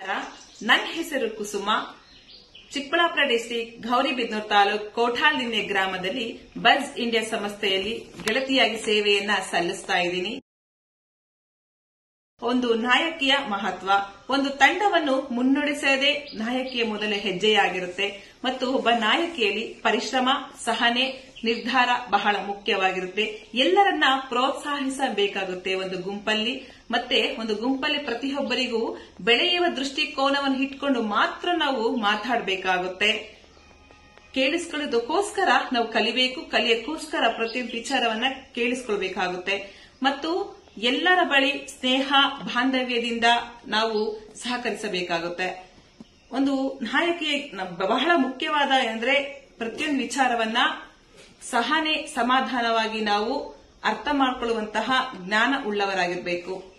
ನನ್ನ ಹೆಸರು ಕುಸುಮ. ಚಿಕ್ಕಬಳ್ಳಾಪುರ ಡಿಸ್ಟಿಕ್ ಗೌರಿಬಿದನೂರು ತಾಲೂಕು ಕೋಠಾಲ್ದಿನ್ನೆ ಗ್ರಾಮದಲ್ಲಿ ಬಜ್ ಇಂಡಿಯಾ ಸಂಸ್ಥೆಯಲ್ಲಿ ಗೆಳತಿಯಾಗಿ ಸೇವೆಯನ್ನ ಸಲ್ಲಿಸ್ತಾ ಇದ್ದೀನಿ. ಒಂದು ನಾಯಕಿಯ ಮಹತ್ವ, ಒಂದು ತಂಡವನ್ನು ಮುನ್ನಡೆಸೋದೇ ನಾಯಕಿಯ ಮೊದಲ ಹೆಜ್ಜೆಯಾಗಿರುತ್ತೆ ಮತ್ತು ಒಬ್ಬ ನಾಯಕಿಯಲ್ಲಿ ಪರಿಶ್ರಮ, ಸಹನೆ, ನಿರ್ಧಾರ ಬಹಳ ಮುಖ್ಯವಾಗಿರುತ್ತೆ. ಎಲ್ಲರನ್ನ ಪ್ರೋತ್ಸಾಹಿಸಬೇಕಾಗುತ್ತೆ ಒಂದು ಗುಂಪಲ್ಲಿ. ಮತ್ತೆ ಒಂದು ಗುಂಪಲ್ಲಿ ಪ್ರತಿಯೊಬ್ಬರಿಗೂ ಬೆಳೆಯುವ ದೃಷ್ಟಿಕೋನವನ್ನು ಇಟ್ಕೊಂಡು ಮಾತ್ರ ನಾವು ಮಾತಾಡಬೇಕಾಗುತ್ತೆ. ಕೇಳಿಸ್ಕೊಳ್ಳೋದಕ್ಕೋಸ್ಕರ ನಾವು ಕಲಿಯಕ್ಕೋಸ್ಕರ ಪ್ರತಿಯೊಂದು ವಿಚಾರವನ್ನ ಕೇಳಿಸ್ಕೊಳ್ಬೇಕಾಗುತ್ತೆ. ಮತ್ತು ಎಲ್ಲರ ಬಳಿ ಸ್ನೇಹ ಬಾಂಧವ್ಯದಿಂದ ನಾವು ಸಹಕರಿಸಬೇಕಾಗುತ್ತೆ. ಒಂದು ನಾಯಕಿ ಬಹಳ ಮುಖ್ಯವಾದ ಅಂದ್ರೆ ಪ್ರತಿಯೊಂದು ವಿಚಾರವನ್ನ ಸಹನೆ, ಸಮಾಧಾನವಾಗಿ ನಾವು ಅರ್ಥ ಮಾಡಿಕೊಳ್ಳುವಂತಹ ಜ್ಞಾನ ಉಳ್ಳವರಾಗಿರಬೇಕು.